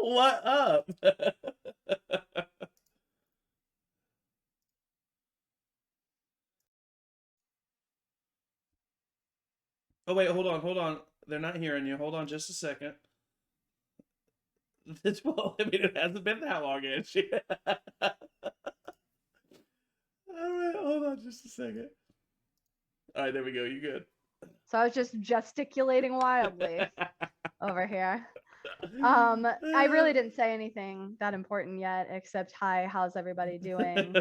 What up? Oh wait, hold on, hold on. They're not hearing you. Hold on just a second. Well, I mean, it hasn't been that long, Angie. All right, hold on just a second. All right, there we go. You good? So I was just gesticulating wildly over here. I really didn't say anything that important yet, except hi, how's everybody doing?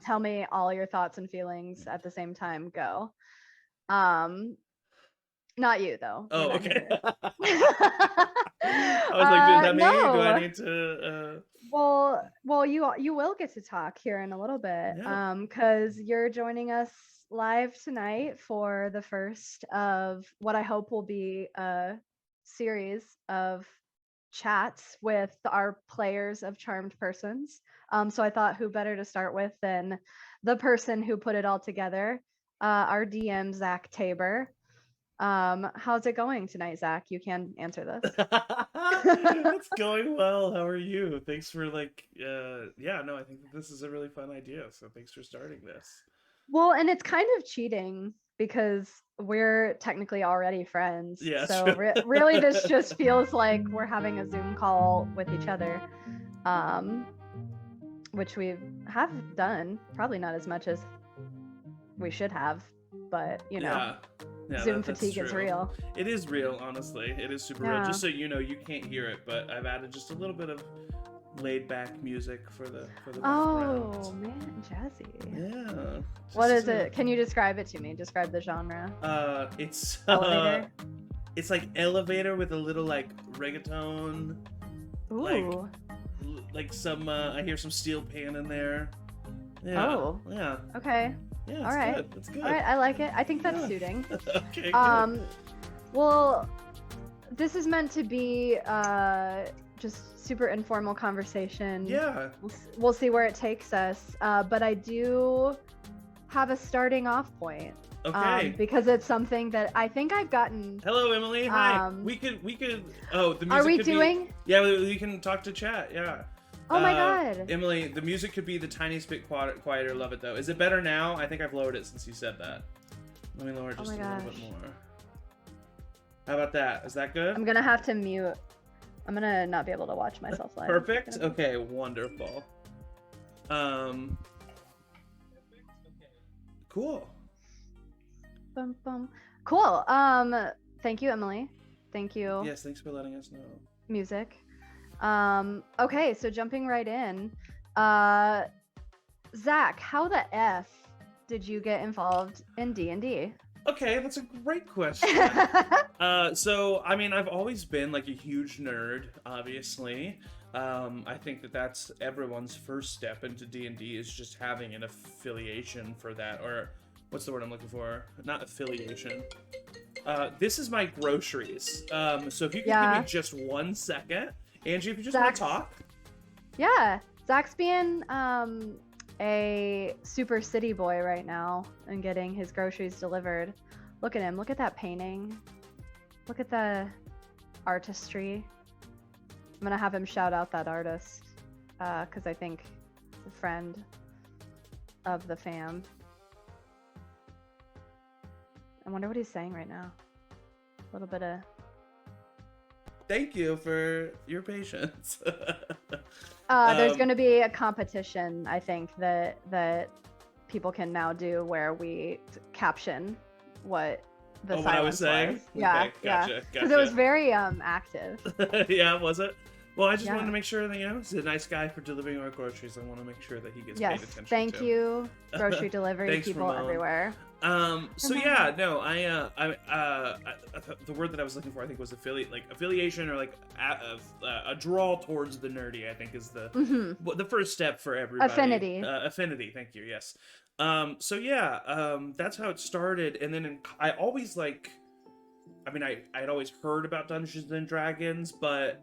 Tell me all your thoughts and feelings at the same time. Go. Um, Not you though. You're Oh, not okay. here. I was like, is that me? Do I No. need to? Well, you will get to talk here in a little bit, Yeah. because you're joining us live tonight for the first of what I hope will be a series of chats with our players of Charmed Persons. So I thought, who better to start with than the person who put it all together, our DM Zach Tabor. How's it going tonight, Zach? You can answer this. It's going well. How are you? Thanks for yeah, no, I think that this is a really fun idea. So thanks for starting this. Well, and it's kind of cheating because we're technically already friends. Yeah, So true. really, this just feels like we're having a Zoom call with each other, um, which we have done. Probably not as much as we should have, but Yeah. Yeah, Zoom that's fatigue is true. real. It is real, honestly. It is super real. Yeah. Just so you know, you can't hear it, but I've added just a little bit of laid back music for the background. Oh man, jazzy. Yeah. What Just is it? Can you describe it to me? Describe the genre. It's Elevator. it's like elevator with a little like reggaeton, like Ooh. like some I hear some steel pan in there. Yeah. Oh. Yeah. Okay. Yeah, All it's right. good. It's good. All right. I like it. I think that's Yeah. suiting. Okay, good. Well, this is meant to be just super informal conversation. Yeah. We'll see where it takes us. But I do have a starting off point. Okay. Because it's something that I think I've gotten. Hello, Emily. Hi. We could. Oh, the music. Are we could doing? Be, yeah, we can talk to chat. Yeah. Oh my god. Emily, the music could be the tiniest bit quieter. Love it though. Is it better now? I think I've lowered it since you said that. Let me lower it just a little bit more. How about that? Is that good? I'm gonna have to mute. I'm gonna not be able to watch myself live. Perfect. Okay, wonderful. Cool. Bum, bum. Cool. Thank you, Emily. Thank you. Yes, thanks for letting us know. Music. Okay, so jumping right in. Zach, how the F did you get involved in D&D? Okay, that's a great question. So, I mean, I've always been like a huge nerd, obviously. I think that that's everyone's first step into D&D is just having an affiliation for that, or what's the word I'm looking for? Not affiliation. This is my groceries. So if you can give me just 1 second, Angie, if you just want to talk. Yeah, Zach's being a super city boy right now and getting his groceries delivered. Look at him. Look at that painting. Look at the artistry. I'm gonna have him shout out that artist because I think he's a friend of the fam. I wonder what he's saying right now. A little bit of... Thank you for your patience. There's going to be a competition, I think, that people can now do where we caption what the silence what I was saying? was. Yeah, okay, gotcha. Because it was very active. Yeah, was it? Well, I just wanted to make sure that, he's a nice guy for delivering our groceries. I want to make sure that he gets paid attention to. Thank you, grocery delivery people Ramon. Everywhere. So yeah, no, I the word that I was looking for, I think, was affiliation, or like a draw towards the nerdy. I think is the first step for everybody. Affinity. Affinity. Thank you. Yes. So yeah, that's how it started, and then I always I'd always heard about Dungeons and Dragons, but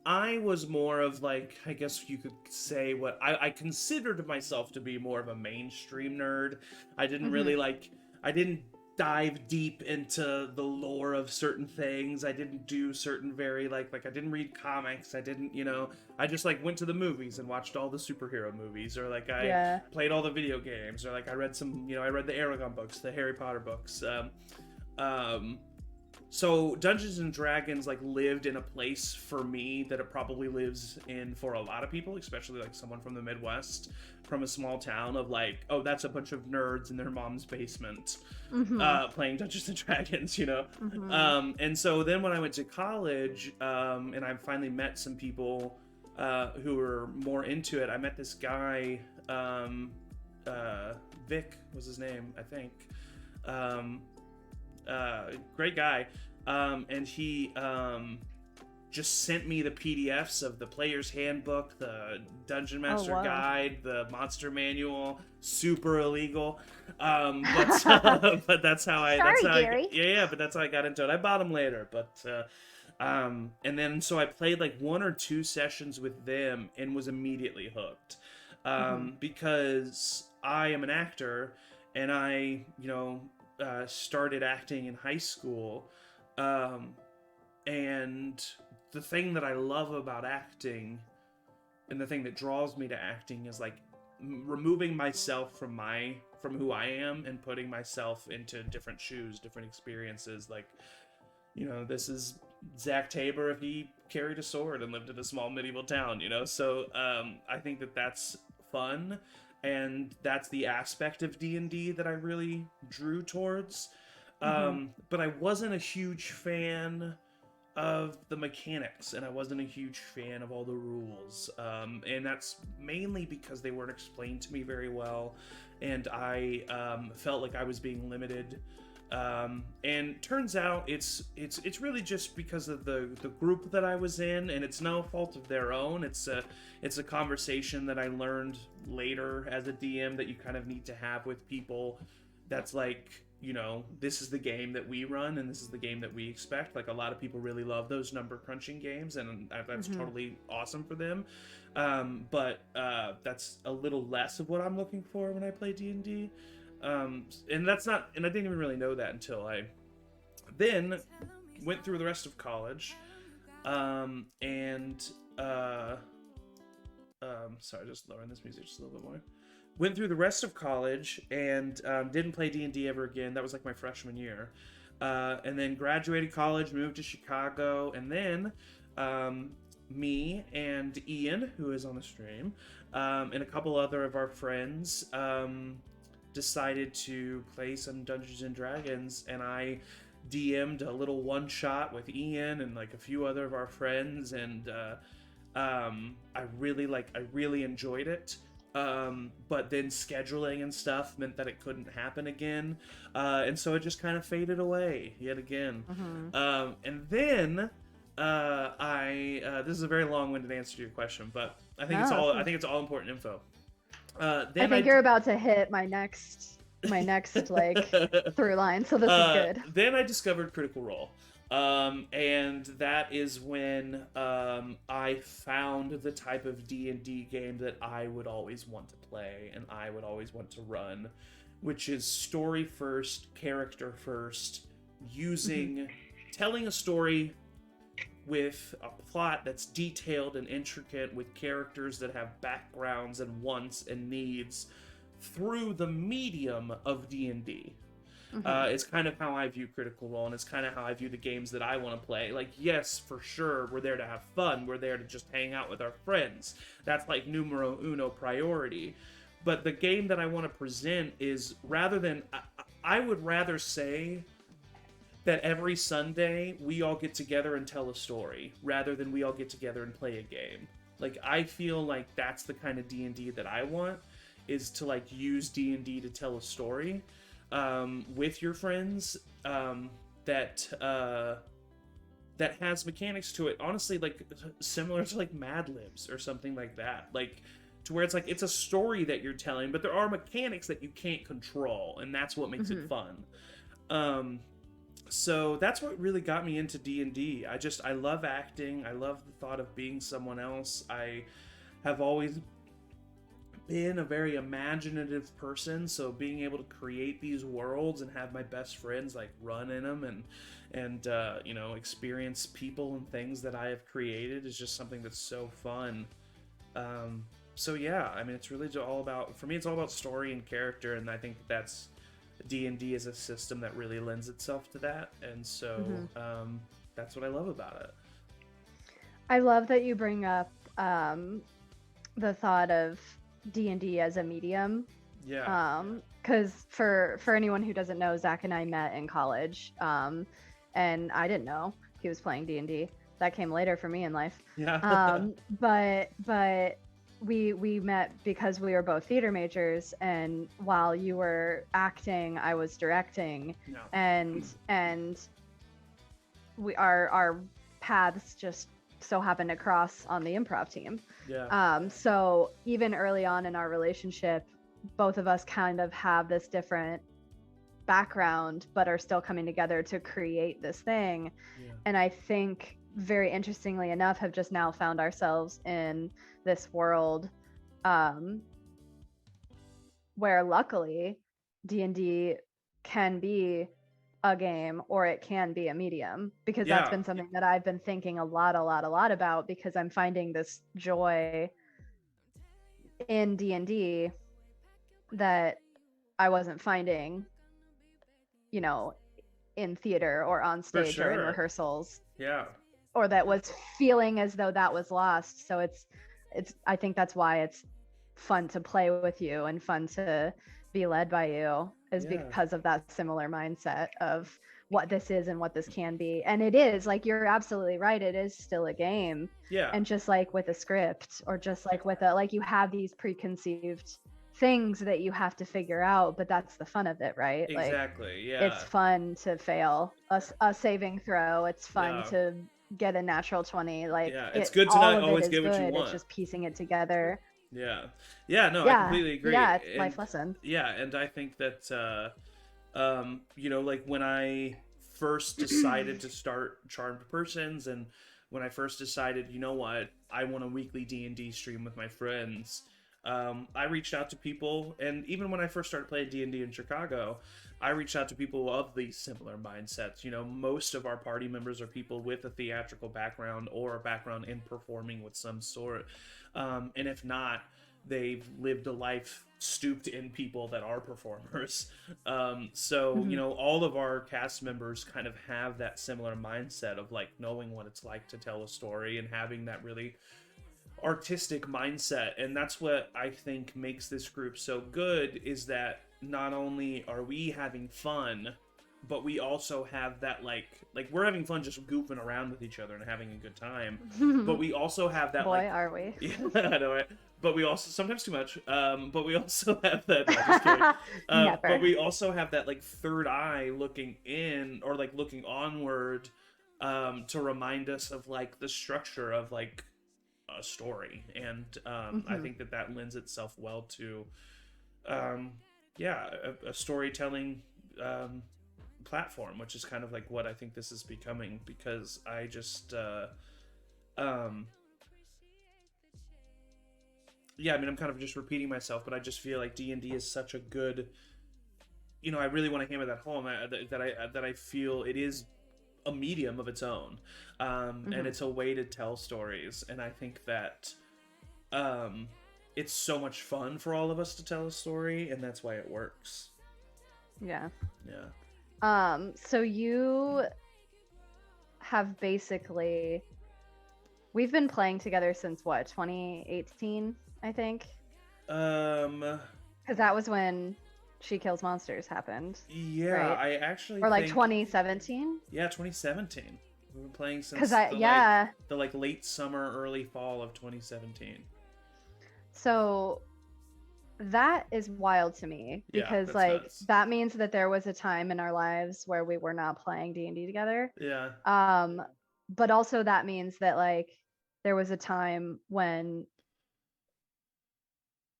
I was more of I guess you could say what I considered myself to be more of a mainstream nerd. I didn't really I didn't dive deep into the lore of certain things. I didn't do certain very like I didn't read comics. I didn't, I just like went to the movies and watched all the superhero movies, or like I Yeah. played all the video games, or like I read some, I read the Aragon books, the Harry Potter books. Um, so Dungeons and Dragons like lived in a place for me that it probably lives in for a lot of people, especially like someone from the Midwest, from a small town of like, oh, that's a bunch of nerds in their mom's basement playing Dungeons and Dragons, And so then when I went to college, and I finally met some people who were more into it, I met this guy, Vic was his name, I think. Great guy, and he just sent me the PDFs of the player's handbook, the dungeon master guide, the monster manual. Super illegal, but that's how I. Sorry, that's how Gary. but that's how I got into it. I bought them later, but and then so I played like 1 or 2 sessions with them and was immediately hooked, because I am an actor, and I started acting in high school, and the thing that I love about acting and the thing that draws me to acting is like removing myself from who I am and putting myself into different shoes, different experiences. Like, this is Zach Tabor if he carried a sword and lived in a small medieval town, so I think that that's fun, and that's the aspect of D&D that I really drew towards. But I wasn't a huge fan of the mechanics, and I wasn't a huge fan of all the rules, and that's mainly because they weren't explained to me very well, and I felt like I was being limited. And turns out it's really just because of the group that I was in, and it's no fault of their own. It's a conversation that I learned later as a DM that you kind of need to have with people. That's like, this is the game that we run, and this is the game that we expect. Like, a lot of people really love those number crunching games, and that's totally awesome for them. But that's a little less of what I'm looking for when I play D&D. And that's not, and I didn't even really know that until I then went through the rest of college. Sorry, just lowering this music just a little bit more. Went through the rest of college and didn't play D&D ever again. That was like my freshman year. And then graduated college, moved to Chicago, and then me and Ian, who is on the stream, and a couple other of our friends decided to play some Dungeons and Dragons, and I DM'd a little one-shot with Ian and like a few other of our friends, and I really enjoyed it. But then scheduling and stuff meant that it couldn't happen again, and so it just kind of faded away yet again. And then this is a very long-winded answer to your question, but I think it's all important info. I think you're about to hit my next like through line, so this is good. Then I discovered Critical Role. And that is when I found the type of D&D game that I would always want to play and I would always want to run, which is story first, character first, telling a story with a plot that's detailed and intricate, with characters that have backgrounds and wants and needs through the medium of D&D. It's kind of how I view Critical Role, and it's kind of how I view the games that I want to play. Like, yes, for sure, we're there to have fun. We're there to just hang out with our friends. That's like numero uno priority. But the game that I want to present is, I would rather say that every Sunday we all get together and tell a story, rather than we all get together and play a game. Like, I feel like that's the kind of D&D that I want, is to like use D&D to tell a story with your friends, that has mechanics to it, honestly, like similar to like Mad Libs or something like that, like to where it's like it's a story that you're telling, but there are mechanics that you can't control, and that's what makes it fun. So that's what really got me into D&D. I love acting. I love the thought of being someone else. I have always been a very imaginative person, so being able to create these worlds and have my best friends like run in them and you know, experience people and things that I have created is just something that's so fun. Um, so yeah, I mean, it's really all about, for me, it's all about story and character, and I think that's D&D is a system that really lends itself to that, and so that's what I love about it. I love that you bring up the thought of D&D as a medium. Yeah. Because for anyone who doesn't know, Zach and I met in college, and I didn't know he was playing D&D. That came later for me in life. Yeah. But we met because we were both theater majors, and while you were acting, I was directing, No. and our paths just so happened to cross on the improv team. Yeah. So even early on in our relationship, both of us kind of have this different background, but are still coming together to create this thing. Yeah. And I think, very interestingly enough, have just now found ourselves in this world where luckily D&D can be a game or it can be a medium, because that's Yeah. been something that I've been thinking a lot about, because I'm finding this joy in D&D that I wasn't finding, you know, in theater or on For stage or in sure. rehearsals, Yeah. or that was feeling as though that was lost. So it's I think that's why it's fun to play with you and fun to be led by you, is Yeah. because of that similar mindset of what this is and what this can be. And it is, like, you're absolutely right, it is still a game. Yeah. And just like with a script, or just like with a, like, you have these preconceived things that you have to figure out, but that's the fun of it, right? Like, Exactly. it's Yeah. fun to fail a saving throw, it's fun Yeah. to get a natural 20, like, Yeah. It's it, good to all not of it always is get what you good, it's want. just piecing it together. Yeah. Yeah. No, I Yeah, completely agree. yeah, it's a And life lesson. yeah, and I think that you know, like when I first decided to start Charmed Persons, and when I first decided, you know what, I want a weekly D&D stream with my friends, I reached out to people, and even when I first started playing D&D in Chicago, I reached out to people of these similar mindsets. You know, most of our party members are people with a theatrical background or a background in performing with some sort, and if not, they've lived a life stooped in people that are performers. So, you Mhm. know, all of our cast members kind of have that similar mindset of like knowing what it's like to tell a story and having that really artistic mindset. And that's what I think makes this group so good, is that not only are we having fun, but we also have that like we're having fun just goofing around with each other and having a good time, but we also have that Boy, like are we. yeah, I know it. But we also sometimes too much. But we also have that. No, just kidding. But Never. we also have that like third eye looking in or like looking onward, to remind us of like the structure of like a story, and I Mhm. think that that lends itself well to, um, yeah, a storytelling um, platform, which is kind of like what I think this is becoming, because I just um, yeah, I mean, I'm kind of just repeating myself, but I just feel like D&D is such a good, you know, I really want to hammer that home, that I feel it is a medium of its own, and Mhm. it's a way to tell stories, and I think that um, it's so much fun for all of us to tell a story, and that's why it works. Yeah. Yeah. So you have basically, we've been playing together since what, 2018, I think? Um. Because that was when She Kills Monsters happened, Yeah, right? I actually Or like think 2017? yeah, 2017. We've been playing Because since I, yeah. the like late summer, early fall of 2017. So that is wild to me, Yeah, because that's like nuts. that means that there was a time in our lives where we were not playing D&D together. Yeah. Um, but also that means that like there was a time when,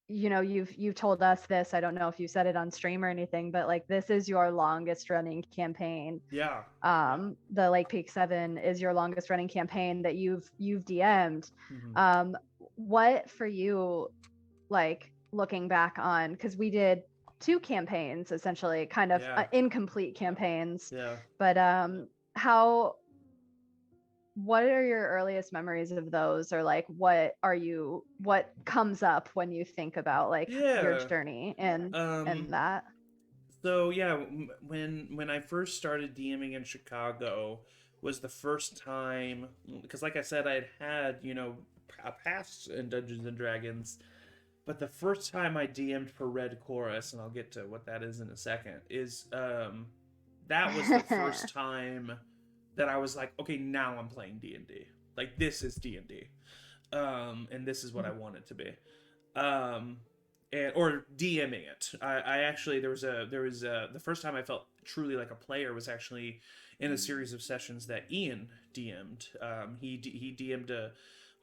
you know, you've told us this, I don't know if you said it on stream or anything, but like this is your longest running campaign. Yeah. The Lake Peak 7 is your longest running campaign that you've DM'd. Hmm. What for you, like, looking back on, because we did 2 campaigns essentially, kind of Yeah. incomplete campaigns. Yeah. But how what are your earliest memories of those, or like what comes up when you think about like your Yeah. journey and Um, that? so yeah, when I first started DMing in Chicago was the first time, because like I said, I had a past in Dungeons and Dragons, but the first time I DM'd for Red Chorus, and I'll get to what that is in a second, is that was the first time that I was like, okay, now I'm playing D&D. Like this is D&D. And this is what I want it to be. Um, and or DMing it. I actually the first time I felt truly like a player was actually in a series of sessions that Ian DM'd. He DM'd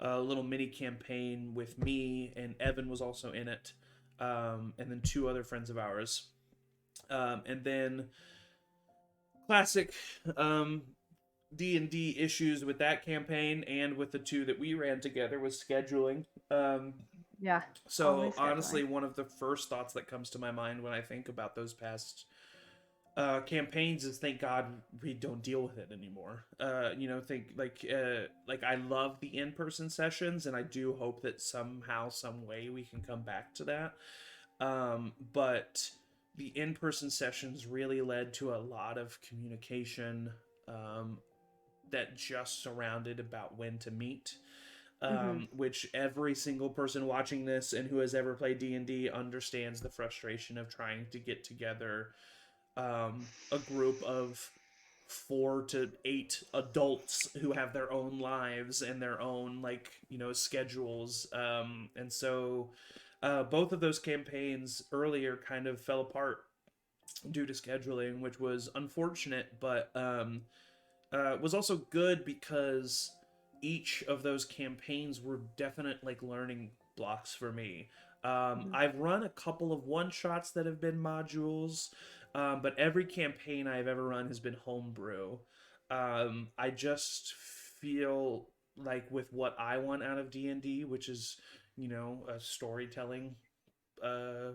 a little mini campaign with me, and Evan was also in it, and then 2 other friends of ours, and then classic D&D issues with that campaign and with the 2 that we ran together was scheduling. Yeah, So always honestly, scheduling. one of the first thoughts that comes to my mind when I think about those past campaigns is thank God we don't deal with it anymore. Think like I love the in-person sessions, and I do hope that somehow, some way, we can come back to that. But the in-person sessions really led to a lot of communication that just surrounded about when to meet, Mhm. which every single person watching this and who has ever played D&D understands the frustration of trying to get together a group of 4 to 8 adults who have their own lives and their own schedules, and so both of those campaigns earlier kind of fell apart due to scheduling, which was unfortunate, but was also good because each of those campaigns were definite learning blocks for me. Mhm. I've run a couple of one shots that have been modules, but every campaign I've ever run has been homebrew. I just feel like with what I want out of D&D, which is a storytelling uh,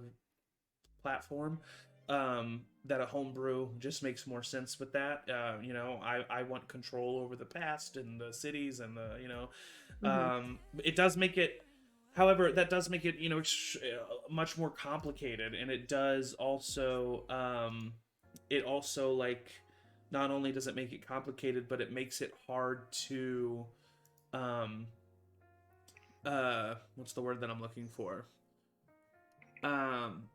platform, that a homebrew just makes more sense with that. I want control over the past and the cities and the Mhm. it does make it, however, that does make it much more complicated, and it also not only does it make it complicated, but it makes it hard to um what's the word that I'm looking for, um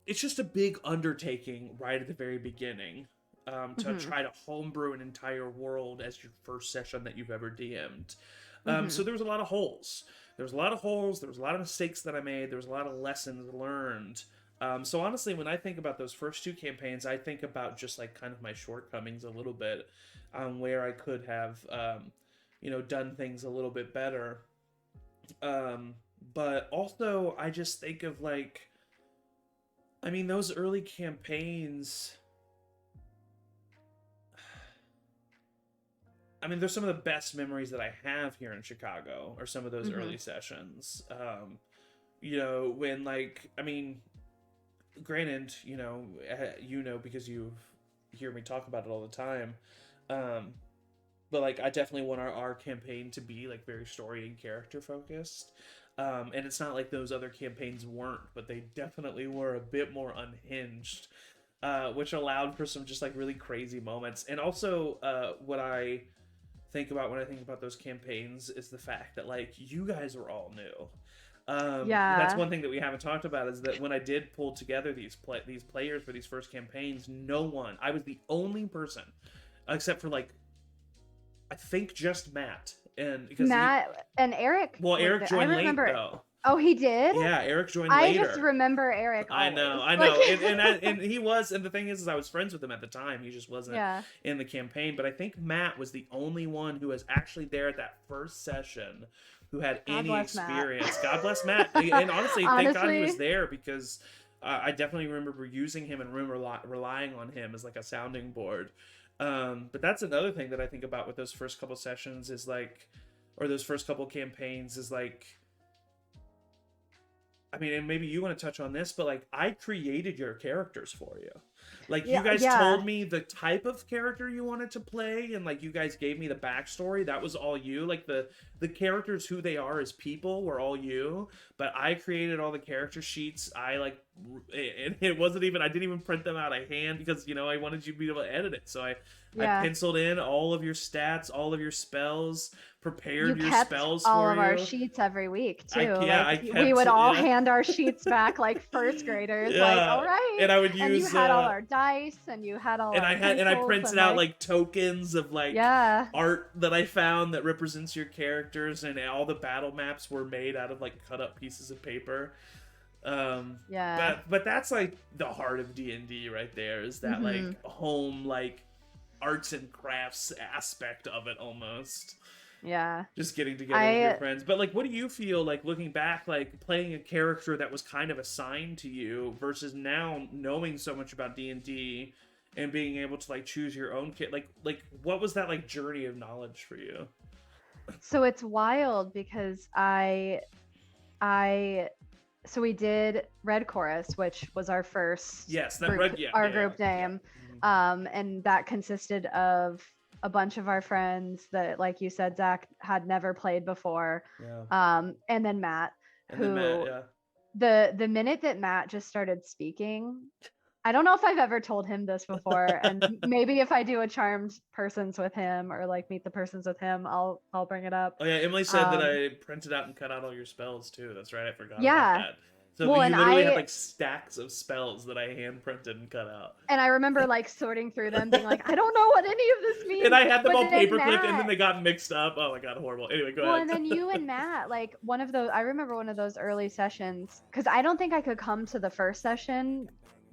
it's just a big undertaking right at the very beginning, to Mhm. try to homebrew an entire world as your first session that you've ever DM'd. So Mhm. there was a lot of holes. There was a lot of holes. There was a lot of mistakes that I made. There was a lot of lessons learned. So honestly, when I think about those first 2 campaigns, I think about just kind of my shortcomings a little bit, where I could have, done things a little bit better. Um, but also, I just think of I mean, those early campaigns. I mean, there's some of the best memories that I have here in Chicago, or some of those Mhm. early sessions. When I mean, granted, because you hear me talk about it all the time. Um, but I definitely want our campaign to be very story and character focused. And it's not like those other campaigns weren't, but they definitely were a bit more unhinged, which allowed for some just really crazy moments. And also, what I think about when I think about those campaigns is the fact that you guys were all new. That's Yeah. one thing that we haven't talked about, is that when I did pull together these players for these first campaigns, no one. I was the only person, except for I think just Matt, and because Matt and Eric was Eric there. I joined late remember. though. Oh, he did? Yeah, Eric joined I just later. remember Eric I know, always. I Like know, and he was, and the thing is I was friends with him at the time. He just wasn't yeah. in the campaign. But I think Matt was the only one who was actually there at that first session who had God any bless Matt. experience. God bless Matt, and honestly, thank God he was Honestly. there, because I definitely remember using him and relying on him as a sounding board. But that's another thing that I think about with those first couple sessions is or those first couple campaigns is I mean, and maybe you want to touch on this, but like I created your characters for you. Like you Yeah, guys yeah, told me the type of character you wanted to play, and like you guys gave me the backstory. That was all you. Like the characters, who they are as people, were all you. But I created all the character sheets. I like, and it wasn't even. I didn't even print them out. I hand because I wanted you to be able to edit it. So I yeah. penciled in all of your stats, all of your spells, You prepared your kept spells all for of our you. sheets every week I too. yeah, Like I we kept would all yeah. hand our sheets back like first graders, like, Yeah, all right. and I would And you use had all our dice and you had all and our I pencils printed and out like, like tokens of like yeah, art that I found that represents your characters, and all the battle maps were made out of like cut up pieces of paper. yeah. But that's like the heart of D&D right there, is that Hmm. like home, like arts and crafts aspect of it almost. Yeah. Just getting together with your I friends. But like, what do you feel like looking back, like playing a character that was kind of assigned to you versus now knowing so much about D&D and being able to like choose your own kit? Like what was that like journey of knowledge for you? So it's wild because I so we did Red Chorus, which was our first Yes, that group, red. Yeah, our yeah, yeah, group name. yeah. And that consisted of a bunch of our friends that, like you said, Zach had never played before. Yeah. And then Matt, And then Matt. who Yeah. the minute that Matt just started speaking, I don't know if I've ever told him this before, and maybe if I do a charmed persons with him or like meet the persons with him, I'll bring it up. Oh yeah, Emily said that Um, I printed out and cut out all your spells too. That's right, I forgot about yeah. that. So Well, you and literally had I like stacks of spells that I hand printed and cut out. and I remember like sorting through them, being like, I don't know what any of this And means. I had them But all then paperclipped, and then Matt, they got mixed up. Oh my god, horrible. Anyway, go well, and ahead. then you and Matt, like one of those, I remember one of those early sessions, because I don't think I could come to the first session,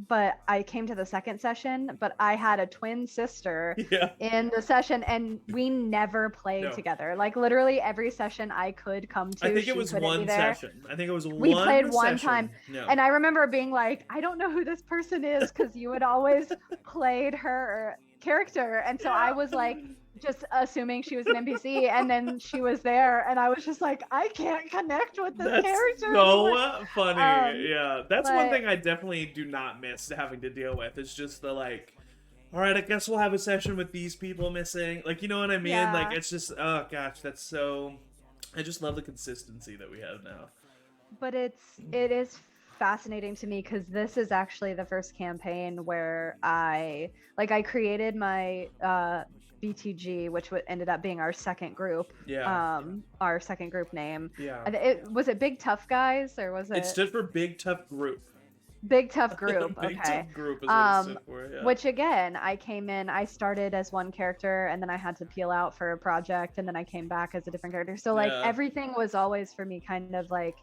but I came to the second session. But I had a twin sister Yeah. in the session, and we never played No. together. Like literally every session I could come I to, think it she was couldn't be one there. session. I think it was We played one one session. time, No. and I remember being like, I don't know who this person is, because you had always played her character, and so I was like just assuming she was an NPC, and then she was there, and I was just like, I can't connect with this That's character so anymore. funny. Yeah. That's one But thing I definitely do not miss having to deal with. It's just the like, all right, I guess we'll have a session with these people missing. Like, you know what I mean? Like, yeah, it's just, oh gosh, that's so. I just love the consistency that we have now. but it is fascinating to me because this is actually the first campaign where I created my BTG, which ended up being our second group. Yeah. Our second group name. Yeah. Was it Big Tough Guys, or was It it stood for Big Tough Group. Big Tough Group? Big Okay. Tough Group is what it stood for. Yeah. Which again, I started as one character, and then I had to peel out for a project, and then I came back as a different character. So like Yeah. everything was always for me kind of like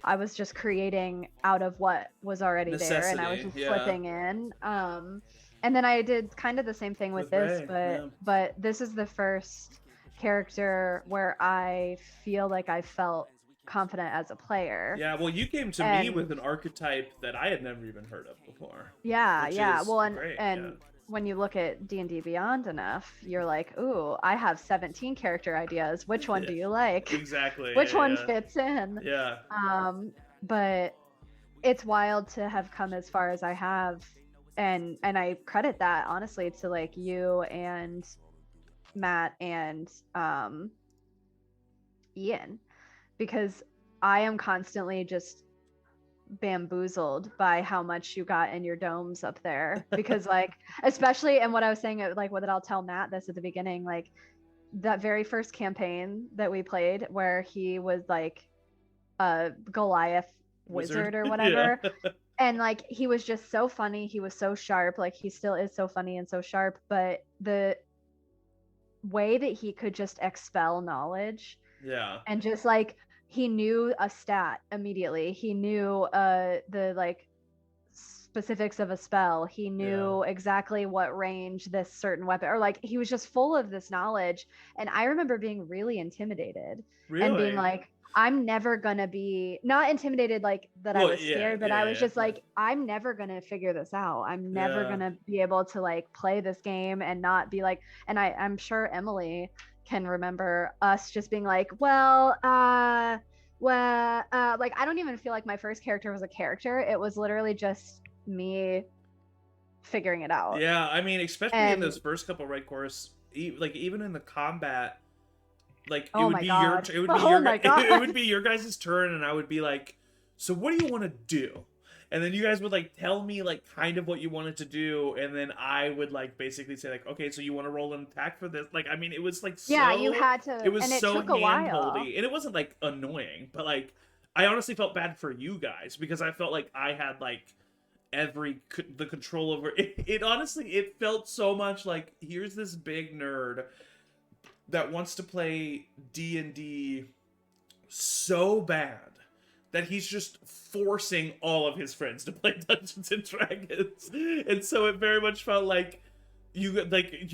I was just creating out of what was already there, and I was Necessity. just Yeah. slipping in. And then I did kind of the same thing with this, Ray. but Yeah. this is the first character where I feel like I felt confident as a player. Yeah. Well, you came to me And with an archetype that I had never even heard of before. yeah, Which yeah. is Well, and great. and Yeah. when you look at D&D Beyond enough, you're like, ooh, I have 17 character ideas. Which one do you like? Exactly. Which yeah, one yeah. fits in? Yeah. But it's wild to have come as far as I have, and I credit that honestly to like you and Matt and Ian, because I am constantly just bamboozled by how much you got in your domes up there, because like especially, and what I was saying, like what I'll tell Matt this at the beginning, like that very first campaign that we played where he was like a Goliath wizard or whatever. Yeah. And like he was just so funny, he was so sharp, like he still is so funny and so sharp, but the way that he could just expel knowledge Yeah. and just like he knew a stat immediately, he knew the like specifics of a spell, he knew exactly what range this certain weapon, or like he was just full of this knowledge. And I remember being really intimidated and being Really? like, I'm never gonna be, not intimidated like that, I Well, was yeah, scared, but yeah, I was yeah. just like, I'm never gonna figure this out, I'm never Yeah. gonna be able to like play this game and not be like, and I'm sure Emily can remember us just being like, well, Well, like I don't even feel like my first character was a character. It was literally just me figuring it out. Yeah, I mean, especially in those And first couple right course, like even in the combat, like it oh would my be god. Oh my it god. would be your guys' turn, and I would be like, so what do you want to do? And then you guys would like tell me like kind of what you wanted to do, and then I would like basically say like, okay, so you want to roll an attack for this? Like, I mean, it was like Yeah, you so, had it to, was and it so took a hand while. holdy, and it wasn't like annoying, but like I honestly felt bad for you guys because I felt like I had like the control over it. It honestly, it felt so much like here's this big nerd that wants to play D&D so bad that he's just forcing all of his friends to play Dungeons and Dragons. And so it very much felt like you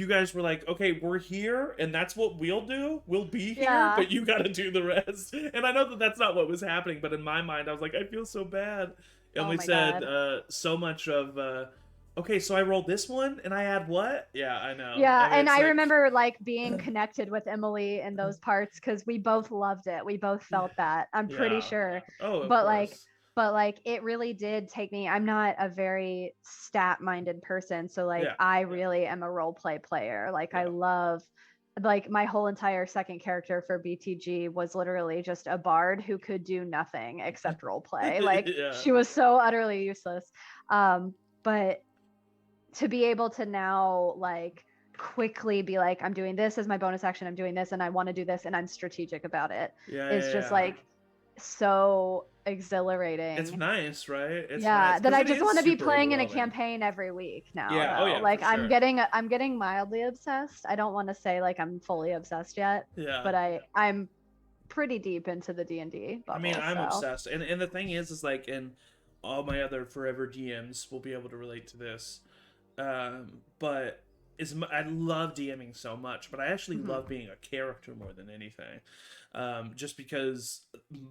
guys were like, okay, we're here and that's what we'll do. We'll be here, Yeah. but you got to do the rest. And I know that that's not what was happening, but in my mind I was like, I feel so bad. Oh Emily my said god. so much of okay, so I rolled this one and I add what? Yeah, I know. Yeah, I mean, and it's I like remember like being connected with Emily in those parts because we both loved it. We both felt that. I'm pretty yeah. sure. Oh, of But like course. but like it really did take me. I'm not a very stat-minded person, so like Yeah. I really am a role play player. Like I Yeah. love like my whole entire second character for BTG was literally just a bard who could do nothing except role play. Like Yeah. she was so utterly useless. But to be able to now like quickly be like, I'm doing this as my bonus action, I'm doing this and I want to do this and I'm strategic about it, Yeah, is yeah, just yeah. like so It's exhilarating. nice, right? It's Yeah, nice that because I it just is want to be super playing in a overwhelming. campaign every week now Yeah. Oh though. yeah, Like for sure. I'm getting mildly obsessed. I don't want to say like I'm fully obsessed yet, Yeah. but I'm pretty deep into the D&D I mean, bubble, I'm so. obsessed, and the thing is like, and all my other forever DMs will be able to relate to this. But I love DMing so much, but I actually Mhm. love being a character more than anything. Just because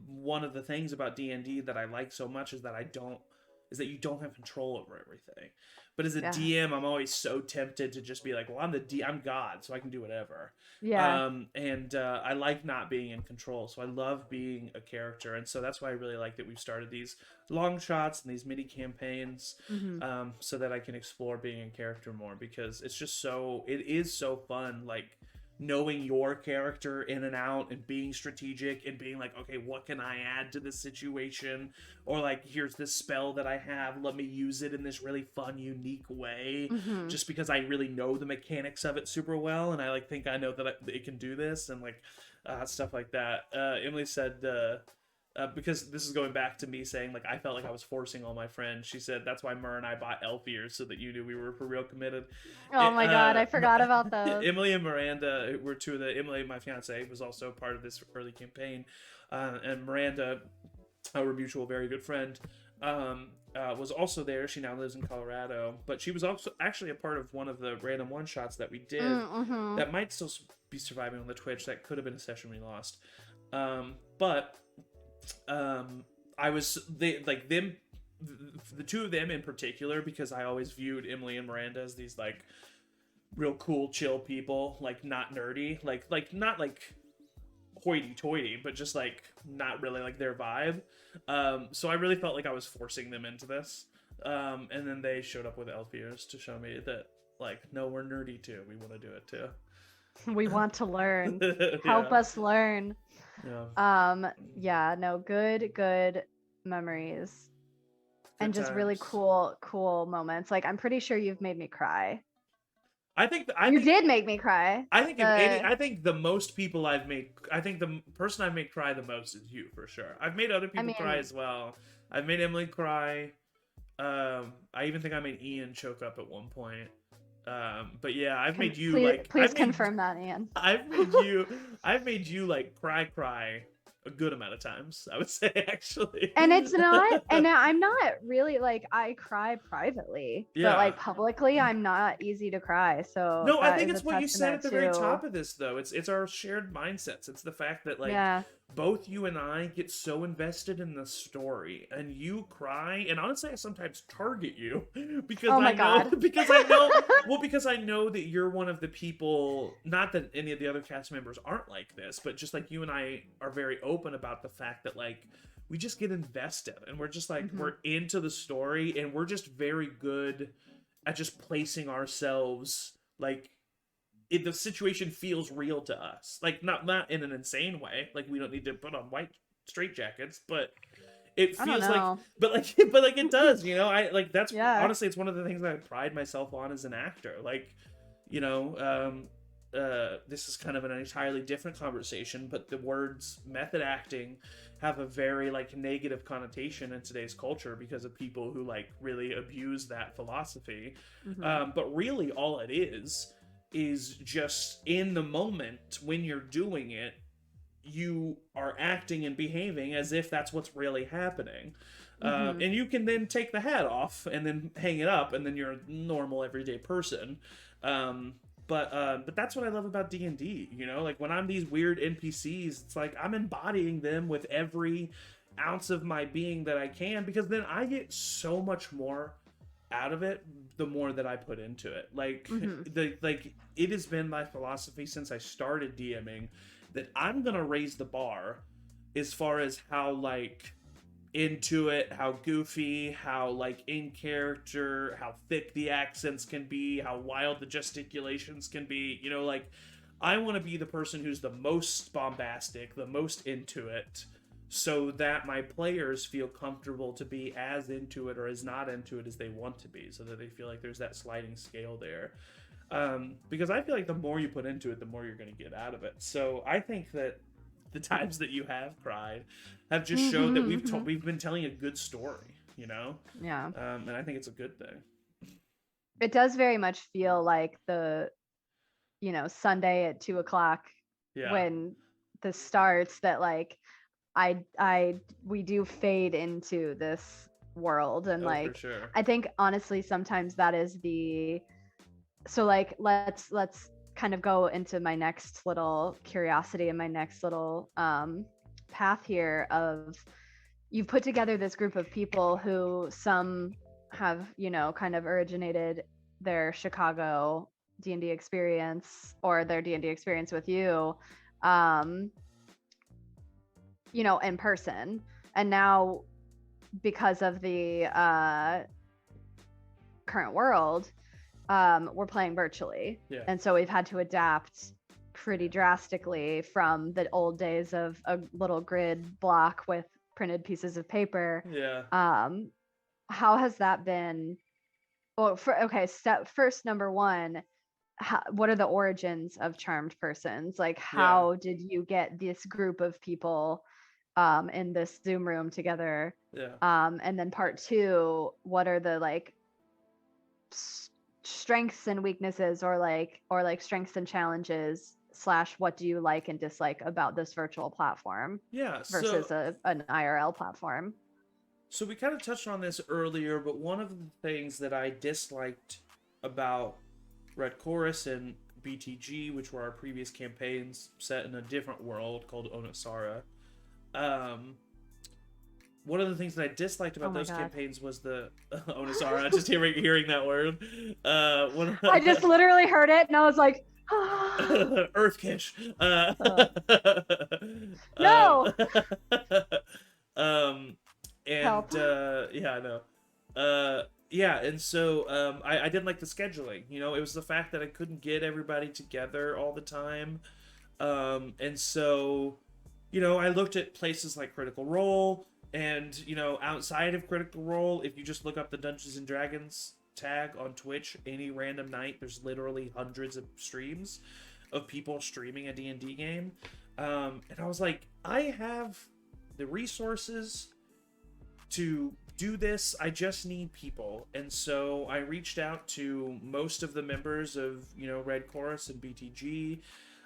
one of the things about D&D that I like so much is that you don't have control over everything. But as a Yeah. DM, I'm always so tempted to just be like, well, I'm God, so I can do whatever. Yeah. And I like not being in control, so I love being a character, and so that's why I really like that we've started these long shots and these mini campaigns, Mhm. so that I can explore being a character more, because it is so fun, like knowing your character in and out and being strategic and being like, okay, what can I add to this situation? Or like, here's this spell that I have, let me use it in this really fun, unique way, Mhm. just because I really know the mechanics of it super well, and I like think I know that it can do this, and like stuff like that. Emily said because this is going back to me saying like I felt like I was forcing all my friends. She said that's why Mur and I bought elf ears so that you knew we were for real committed. Oh my god, I forgot about those. Emily and Miranda were two of the. Emily, my fiance, was also part of this early campaign, and Miranda, our mutual very good friend, was also there. She now lives in Colorado, but she was also actually a part of one of the random one shots that we did Mm-hmm. that might still be surviving on the Twitch. That could have been a session we lost, but I was they like them, the two of them in particular, because I always viewed Emily and Miranda as these like real cool, chill people, like not nerdy, like not like hoity-toity, but just like not really like their vibe. So I really felt like I was forcing them into this. And then they showed up with elf ears to show me that like, no, we're nerdy too. We want to do it too. We want to learn. Help Yeah. us learn. Yeah. Yeah, no, good memories. Good And just really times. cool moments. Like I'm pretty sure you've made me cry. I You think did make me cry. I think the most people I think the person I've made cry the most is you, for sure. I've made other I people cry mean, as well. I've made Emily cry. I even think I made Ian choke up at one point. But yeah, I've made you like, please confirm that, Ian. I've made you like cry a good amount of times, I would say, actually. And it's not, and I'm not really like, I cry privately, but Yeah. like publicly, I'm not easy to cry. So No, I that think is a it's what you said testament at the very to, top of this, though. It's our shared mindsets. It's the fact that like yeah, both you and I get so invested in the story, and you cry, and honestly I sometimes target you because Oh I my know god. because I know that you're one of the people, not that any of the other cast members aren't like this, but just like you and I are very open about the fact that like we just get invested and we're just like Mhm. we're into the story, and we're just very good at just placing ourselves like the situation feels real to us. Like not in an insane way. Like we don't need to put on white straitjackets, but it I don't feels like know. but like it does, you know. I like that's Yeah. honestly it's one of the things that I pride myself on as an actor. Like, you know, this is kind of an entirely different conversation, but the words method acting have a very like negative connotation in today's culture because of people who like really abuse that philosophy. Mhm. But really all it is just in the moment when you're doing it, you are acting and behaving as if that's what's really happening. Mhm. And you can then take the hat off and then hang it up, and then you're a normal everyday person. Um, but that's what I love about D&D. You know, like when I'm these weird NPCs, it's like I'm embodying them with every ounce of my being that I can, because then I get so much more out of it the more that I put into it. Like Mhm. it has been my philosophy since I started DMing that I'm gonna raise the bar as far as how like into it, how goofy, how like in character, how thick the accents can be, how wild the gesticulations can be. You know, like I want to be the person who's the most bombastic, the most into it, so that my players feel comfortable to be as into it or as not into it as they want to be, so that they feel like there's that sliding scale there. Because I feel like the more you put into it, the more you're going to get out of it. So I think that the times that you have cried have just showed that Mhm. Mhm. we've been telling a good story, you know, Yeah. and I think it's a good thing. It does very much feel like the, Sunday at 2 o'clock Yeah. when this starts, that like we do fade into this world. And Oh, for like sure. I think honestly sometimes that is so like let's kind of go into my next little curiosity and my next little path here of, you've put together this group of people who some have, kind of originated their Chicago D&D experience or their D&D experience with you, um, in person. And now because of the current world, we're playing virtually. Yeah. And so we've had to adapt pretty drastically from the old days of a little grid block with printed pieces of paper. Yeah. How has that been? Well, okay, step first, number one, what are the origins of Charmed Persons? Like, Yeah. how did you get this group of people in this Zoom room together? Yeah. And then part two, what are the like strengths and weaknesses, or like strengths and challenges slash what do you like and dislike about this virtual platform Yeah. versus an IRL platform? So we kind of touched on this earlier, but one of the things that I disliked about Red Chorus and BTG, which were our previous campaigns set in a different world called Onasara, um, one of the things that I disliked Oh about my those god. campaigns was the Onasara. Just hearing that word. One I just literally heard it and I was like, Earthkish. uh, Um, no, um, help. and yeah, I know. Yeah, and so I didn't like the scheduling. You know, it was the fact that I couldn't get everybody together all the time. And so, you know, I looked at places like Critical Role, and you know, outside of Critical Role, if you just look up the Dungeons and Dragons tag on Twitch any random night, there's literally hundreds of streams of people streaming a D&D game. And I was like, I have the resources to do this. I just need people. And so I reached out to most of the members of, you know, Red Chorus and BTG.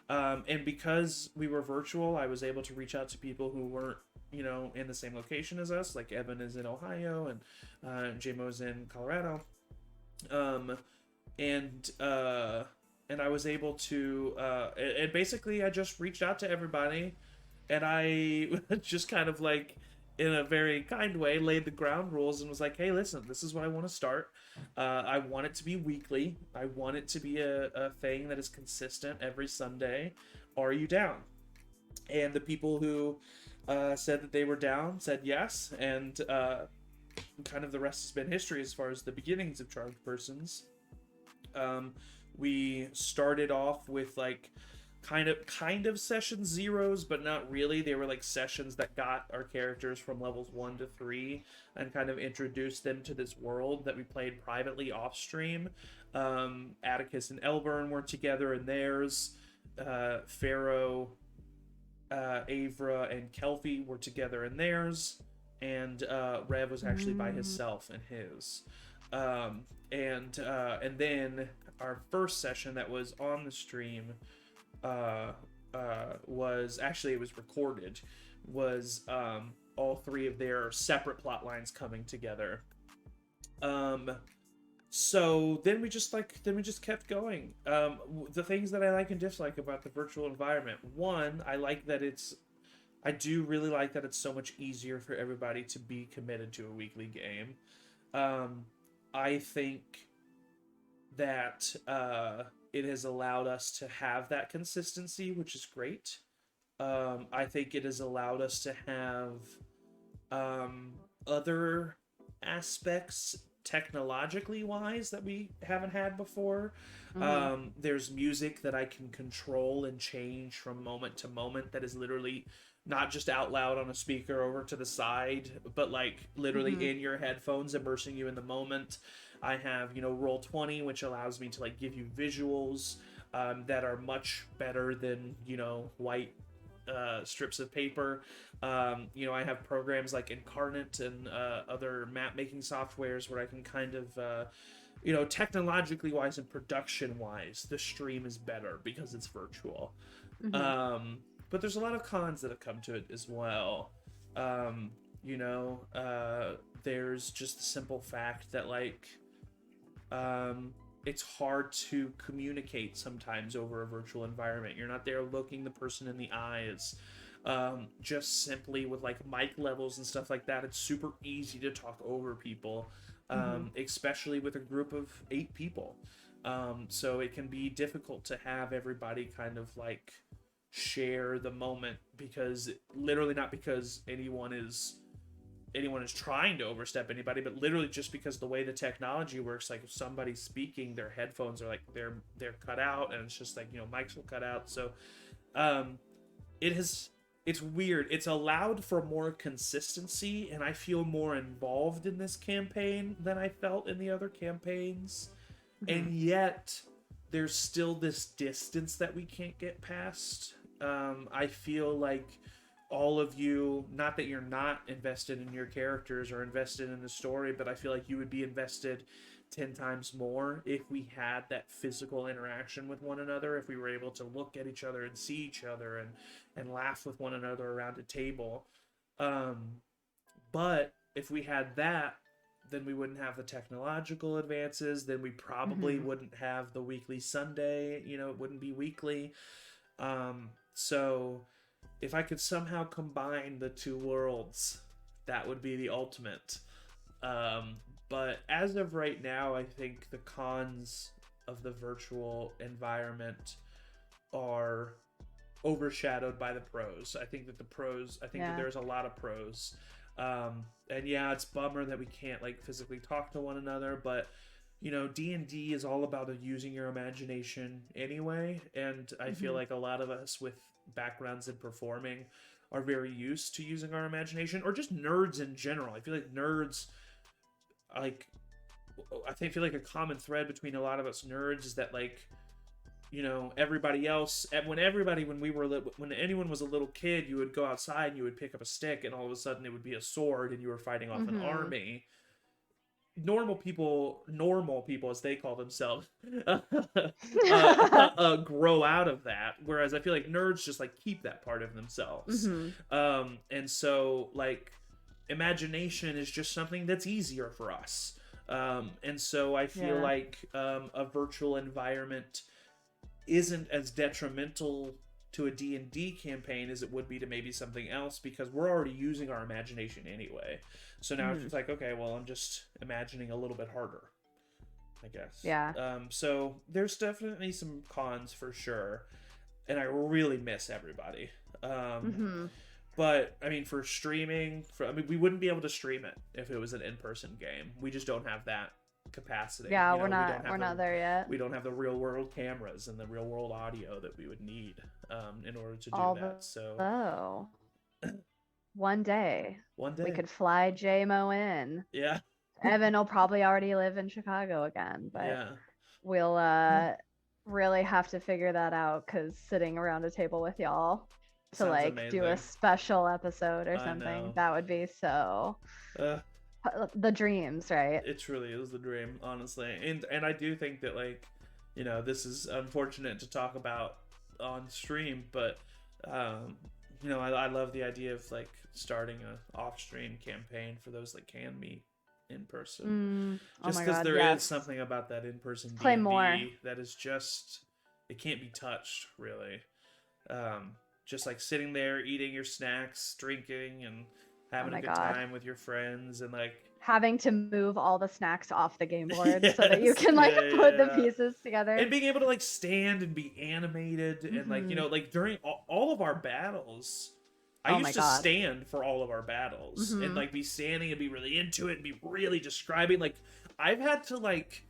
And because we were virtual, I was able to reach out to people who weren't, you know, in the same location as us. Like Evan is in Ohio and JMO's in Colorado. Um, and I was able to, and basically I just reached out to everybody and I just kind of like, in a very kind way, laid the ground rules and was like, hey, listen, this is what I want to start. I want it to be weekly. I want it to be a thing that is consistent every Sunday. Are you down? And the people who said that they were down said yes, and kind of the rest has been history as far as the beginnings of Charged Persons. We started off with like kind of session zeros, but not really. They were like sessions that got our characters from levels 1 to 3 and kind of introduced them to this world that we played privately off stream. Atticus and Elburn were together in theirs. Pharaoh, Avra, and Kelpie were together in theirs, and Rev was actually by himself in his. And then our first session that was on the stream was actually, it was recorded, was all three of their separate plot lines coming together. So then we just kept going. The things that I like and dislike about the virtual environment: one, I do really like that it's so much easier for everybody to be committed to a weekly game. I think that it has allowed us to have that consistency, which is great. I think it has allowed us to have other aspects technologically wise that we haven't had before. There's music that I can control and change from moment to moment that is literally not just out loud on a speaker over to the side, but like literally in your headphones, immersing you in the moment. I have, Roll20, which allows me to like give you visuals that are much better than, white strips of paper. I have programs like Incarnate and other map making softwares where I can kind of, technologically wise and production wise, the stream is better because it's virtual. But there's a lot of cons that have come to it as well. There's just the simple fact that like it's hard to communicate sometimes over a virtual environment. You're not there looking the person in the eyes. Just simply with like mic levels and stuff like that, it's super easy to talk over people, especially with a group of 8 people. So it can be difficult to have everybody kind of like share the moment, because literally not because anyone is trying to overstep anybody, but literally just because the way the technology works, like if somebody's speaking, their headphones are like they're cut out, and it's just like mics will cut out. So it's weird. It's allowed for more consistency, and I feel more involved in this campaign than I felt in the other campaigns. And yet there's still this distance that we can't get past. I feel like all of you, not that you're not invested in your characters or invested in the story, but I feel like you would be invested 10 times more if we had that physical interaction with one another, if we were able to look at each other and see each other and laugh with one another around a table. But if we had that, then we wouldn't have the technological advances. Then we probably wouldn't have the weekly Sunday. It wouldn't be weekly. So if I could somehow combine the two worlds, that would be the ultimate. But as of right now, I think the cons of the virtual environment are overshadowed by the pros. I think that that there's a lot of pros. And yeah, it's bummer that we can't like physically talk to one another, but D&D is all about using your imagination anyway, and I feel like a lot of us with backgrounds in performing are very used to using our imagination, or just nerds in general. I feel like nerds, like, I feel like a common thread between a lot of us nerds is that like, everybody else, when anyone was a little kid, you would go outside and you would pick up a stick, and all of a sudden it would be a sword and you were fighting off an army. Normal people as they call themselves, grow out of that, whereas I feel like nerds just like keep that part of themselves. And so like imagination is just something that's easier for us, and so I feel like a virtual environment isn't as detrimental to a D&D campaign as it would be to maybe something else, because we're already using our imagination anyway. So now it's just like, okay, well, I'm just imagining a little bit harder, I guess. Yeah. So there's definitely some cons for sure, and I really miss everybody. But I mean, for streaming, we wouldn't be able to stream it if it was an in-person game. We just don't have that capacity. Yeah, we're not there yet. We don't have the real world cameras and the real world audio that we would need in order to do that. So one day we could fly JMO in. Yeah. Evan will probably already live in Chicago again, but yeah. we'll really have to figure that out, because sitting around a table with y'all to Sounds like amazing. do a special episode or I something, know. that would be so the dreams, right? It truly is the dream, honestly. And I do think that, like, you know, this is unfortunate to talk about on stream, but you know, I love the idea of like starting a off-stream campaign for those that can meet in person. Just because there is something about that in-person Play D&D more. that is just, it can't be touched, really. Just like sitting there eating your snacks, drinking, and having a good time with your friends, and like having to move all the snacks off the game board so that you can like put the pieces together, and being able to like stand and be animated, and like, you know, like during all of our battles, I used to stand for all of our battles and like be standing and be really into it and be really describing. Like, I've had to like,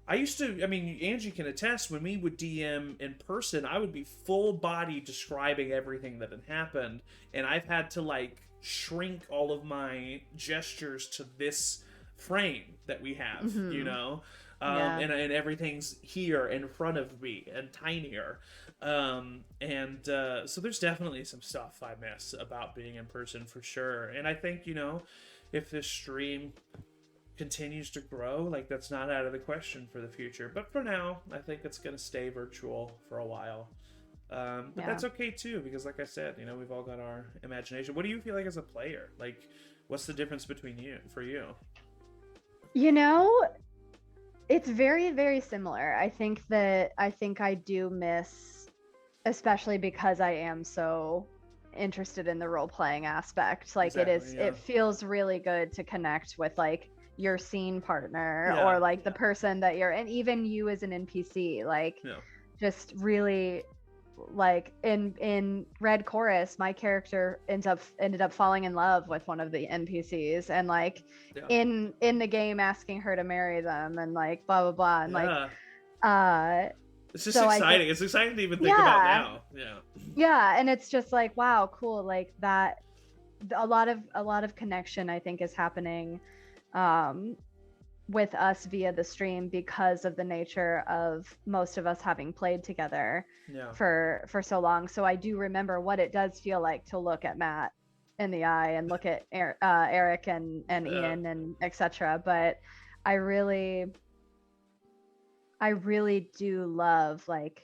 I mean, Angie can attest, when we would DM in person, I would be full body describing everything that had happened, and I've had to like shrink all of my gestures to this frame that we have, you know, and everything's here in front of me and tinier. So there's definitely some stuff I miss about being in person for sure. And I think, you know, if this stream continues to grow, like, that's not out of the question for the future. But for now, I think it's going to stay virtual for a while. But that's okay too, because like I said, you know, we've all got our imagination. What do you feel like as a player? Like, what's the difference between for you? You know, it's very, very similar. I think I do miss, especially because I am so interested in the role-playing aspect. Like, it feels really good to connect with like your scene partner or like the person that you're, and even you as an NPC, like just really, like in Red Chorus, my character ended up falling in love with one of the NPCs, and like in the game asking her to marry them, and like blah blah blah, and like it's just exciting. It's exciting to even think about now. And it's just like, wow, cool. Like that, a lot of connection I think is happening with us via the stream, because of the nature of most of us having played together for so long. So I do remember what it does feel like to look at Matt in the eye and look at Eric and Ian and etc. But I really do love like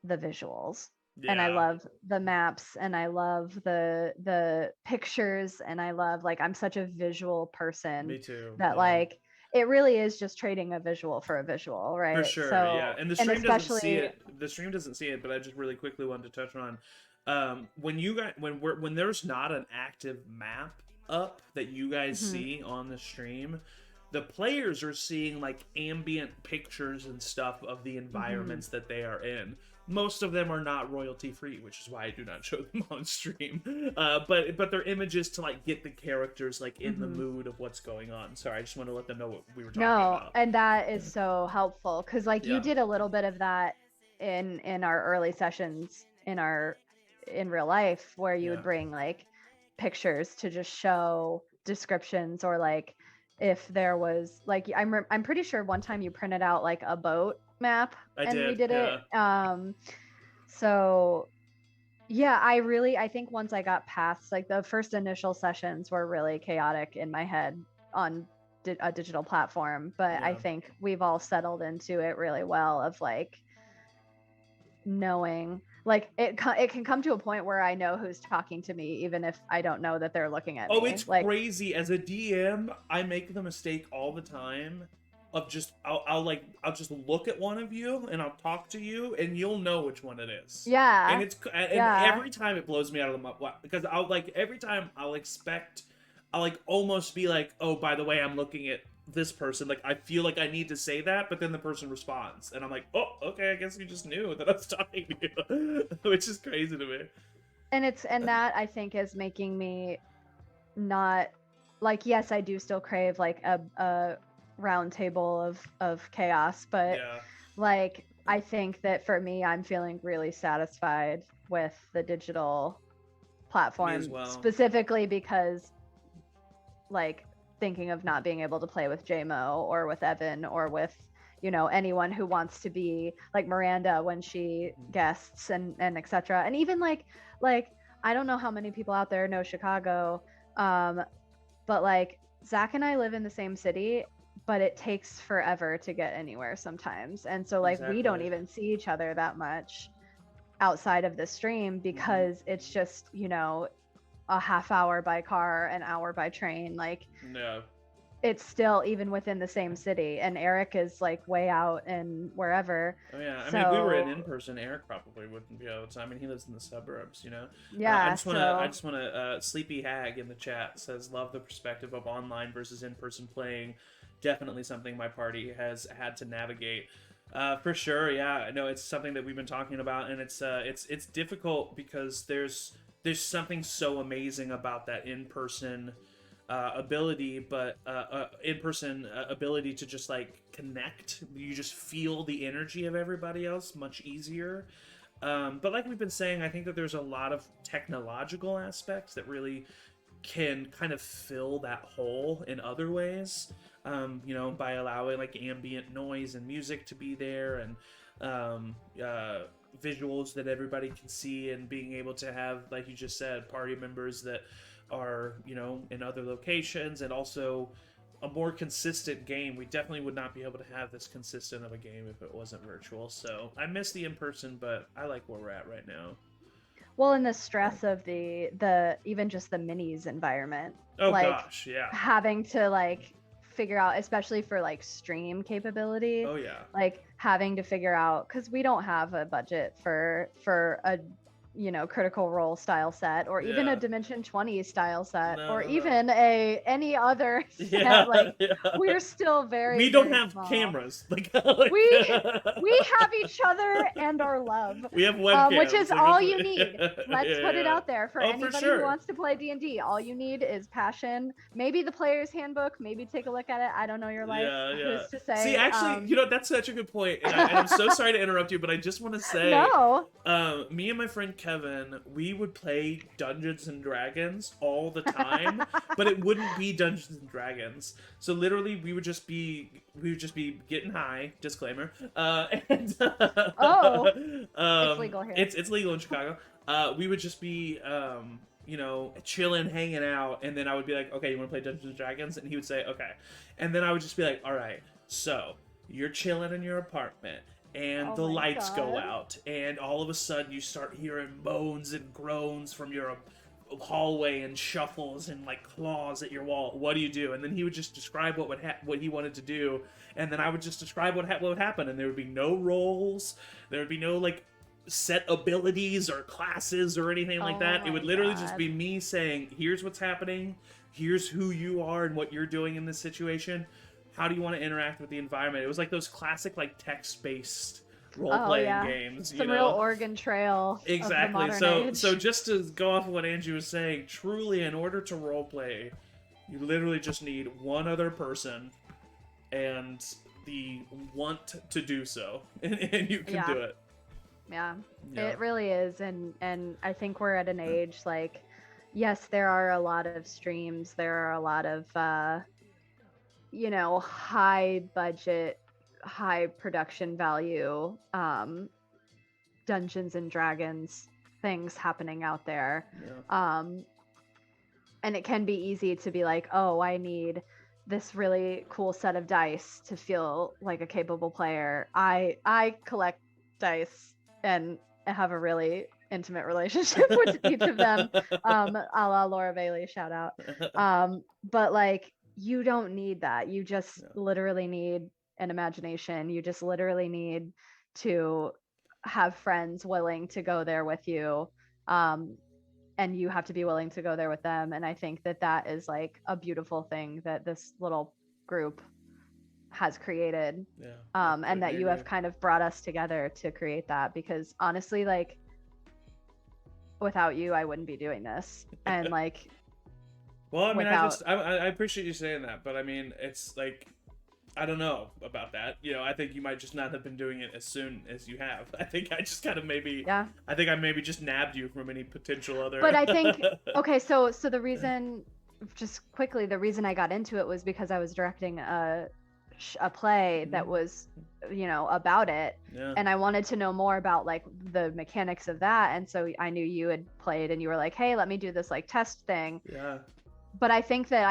the visuals. And I love the maps, and I love the pictures, and I love, like, I'm such a visual person. Me too. That like it really is just trading a visual for a visual, right? For sure, so, And the stream doesn't see it. The stream doesn't see it, but I just really quickly wanted to touch on when there's not an active map up that you guys see on the stream, the players are seeing like ambient pictures and stuff of the environments that they are in. Most of them are not royalty free, which is why I do not show them on stream. But they're images to like get the characters like in the mood of what's going on. Sorry, I just want to let them know what we were talking about. And that is so helpful, because like you did a little bit of that in our early sessions in real life, where you would bring like pictures to just show descriptions, or like if there was like I'm pretty sure one time you printed out like a boat map we did it. So yeah, I think once I got past, like, the first initial sessions were really chaotic in my head on a digital platform, but I think we've all settled into it really well, of like knowing, like, it can come to a point where I know who's talking to me, even if I don't know that they're looking at me. Oh, it's like crazy. As a DM, I make the mistake all the time of just I'll just look at one of you and I'll talk to you and you'll know which one it is. Yeah. And Yeah. every time it blows me out of the mud because I'll like every time I'll like almost be like, oh, by the way, I'm looking at this person. Like I feel like I need to say that, but then the person responds, and I'm like, oh, okay, I guess you just knew that I was talking to you, which is crazy to me. And that I think is making me not like, yes, I do still crave like a round table of chaos, but Yeah, like I think that for me, I'm feeling really satisfied with the digital me as platform, well. specifically because like thinking of not being able to play with JMO or with Evan or with, you know, anyone who wants to be like Miranda when she guests and etc. And even like I don't know how many people out there know Chicago, but like Zach and I live in the same city, but it takes forever to get anywhere sometimes. And so like we don't Exactly. even see each other that much outside of the stream Hmm. because it's just, you know, a half hour by car, an hour by train. Like Yeah. it's still even within the same city, and Eric is like way out and wherever. Oh yeah. I mean, if we were So in person, Eric probably wouldn't be able to. I mean, he lives in the suburbs, you know. yeah, I so just wanna. Sleepy Hag in the chat says, "Love the perspective of online versus in-person playing. Definitely something my party has had to navigate." For sure, yeah. I know it's something that we've been talking about, and it's difficult because there's something so amazing about that in-person ability, but in-person ability to just like connect. You just feel the energy of everybody else much easier. But like we've been saying, I think that there's a lot of technological aspects that really can kind of fill that hole in other ways. You know, by allowing like ambient noise and music to be there, and um, uh, visuals that everybody can see, and being able to have, like you just said, party members that are, you know, in other locations, and also a more consistent game. We definitely would not be able to have this consistent of a game if it wasn't virtual. So I miss the in person, but I like where we're at right now. well, in the stress of the even just the minis environment, Oh like gosh, yeah. having to like figure out, especially for like stream capability, Oh yeah. like having to figure out, because we don't have a budget for a, you know, Critical Role style set, or even a Yeah. Dimension 20 style set, No, or no, no. even a any other Yeah, set. Like yeah. we're still very We don't very have small. cameras. Like, we we have each other and our love, we have which is webcams. Like, all that's you what, need. yeah, Let's put it yeah. out there for Oh, for anybody who sure. wants to play D&D. All you need is passion, maybe the player's handbook, maybe take a look at it. I don't know your life, Yeah, yeah. who's to See, say. actually, you know, that's such a good point, and I'm so sorry to interrupt you, but I just want to say, No. me and my friend Kevin, we would play Dungeons and Dragons all the time, but it wouldn't be Dungeons and Dragons. So literally, we would just be getting high. Disclaimer. And Oh, it's legal here. it's legal in Chicago. We would just be you know, chilling, hanging out, and then I would be like, okay, you want to play Dungeons and Dragons? And he would say, okay, and then I would just be like, all right, so you're chilling in your apartment, and Oh the my lights go god. out, and all of a sudden you start hearing moans and groans from your hallway, and shuffles and like claws at your wall. What do you do? And then he would just describe what he wanted to do, and then I would just describe what would happen, and there would be no rolls, there would be no like set abilities or classes or anything like Oh that. It would my literally just god. be me saying, here's what's happening, here's who you are and what you're doing in this situation. How do you want to interact with the environment? It was like those classic like text-based Oh role-playing yeah. games, you Some real know? Oregon Trail of the Exactly. modern So age. just to go off of what Andrew was saying, truly in order to roleplay, you literally just need one other person and the want to do so, and you can Yeah. do it. Yeah. Yeah. It really is, and I think we're at an age like, yes, there are a lot of streams, there are a lot of you know, high budget, high production value Dungeons and Dragons things happening out there. Yeah. Um and it can be easy to be like, "Oh, I need this really cool set of dice to feel like a capable player." I collect dice and have a really intimate relationship with each of them. A la Laura Bailey, shout out. But like you don't need that. You just Yeah. literally need and imagination. You just literally need to have friends willing to go there with you. And you have to be willing to go there with them. And I think that that is like a beautiful thing that this little group has created. Yeah, I And that completely you have agree. kind of brought us together to create that, because honestly, like, without you, I wouldn't be doing this. And like, Well, I mean, without, I appreciate you saying that, but I mean, it's like, I don't know about that. You know, I think you might just not have been doing it as soon as you have. I think I just kind of maybe, yeah. I think I maybe just nabbed you from any potential But other. I think, okay, so the reason, just quickly, the reason I got into it was because I was directing a play that was, about it, Yeah, and I wanted to know more about like the mechanics of that. And so I knew you had played, and you were like, hey, let me do this like test thing. yeah. But I think that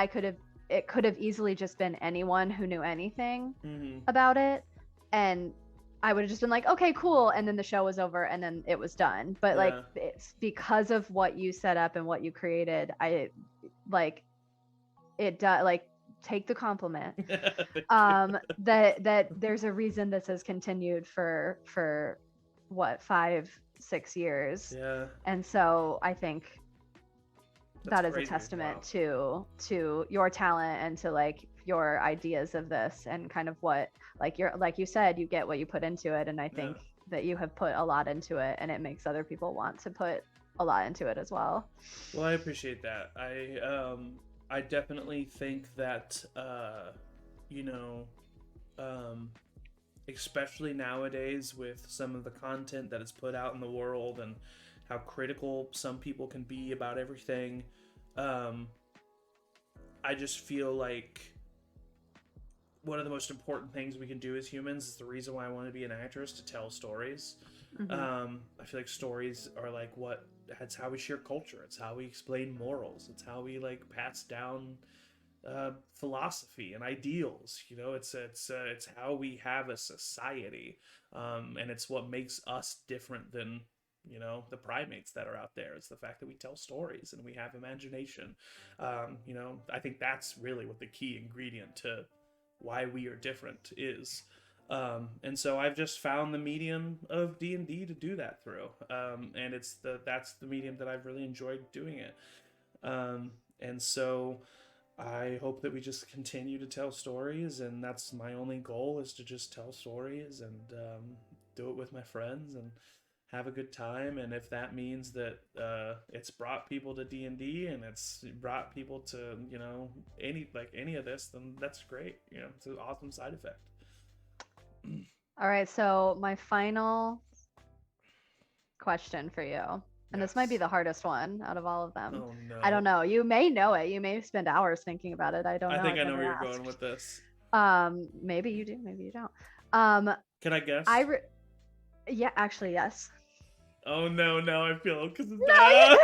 it could have easily just been anyone who knew anything Hmm. about it, and I would have just been like, okay, cool, and then the show was over and then it was done. But like, Yeah. it's because of what you set up and what you created, I like it does, like, take the compliment. Thank you. That there's a reason this has continued for what, 5-6 years. Yeah, And so I think that's that is a crazy. testament Wow. to your talent and to like your ideas of this, and kind of what, like, you're, like you said, you get what you put into it. And I Yeah. think that you have put a lot into it, and it makes other people want to put a lot into it as well. Well, I appreciate that. I definitely think that you know, um especially nowadays with some of the content that is put out in the world and how critical some people can be about everything, um I just feel like one of the most important things we can do as humans is the reason why I want to be an actress, to tell stories. Hmm. I feel like stories are like what, that's how we share culture. It's how we explain morals. It's how we like pass down philosophy and ideals. You know, it's how we have a society, and it's what makes us different than, you know, the primates that are out there. It's the fact that we tell stories and we have imagination. You know, I think that's really what the key ingredient to why we are different is. And so I've just found the medium of D&D to do that through, and that's the medium that I've really enjoyed doing it. And so I hope that we just continue to tell stories, and that's my only goal, is to just tell stories and do it with my friends and have a good time. And if that means that it's brought people to D&D and it's brought people to, you know, any of this, then that's great. You know, it's an awesome side effect. All right, so my final question for you, and this might be Yes. the hardest one out of all of them. Oh I don't no. know, you may know it, you may spend hours thinking about it, I don't I know, think I've I know never where you're going asked. with this. Maybe you do, maybe you don't. um Can I I guess? re- yeah, actually, yes. Oh no, no, I feel because No, yeah,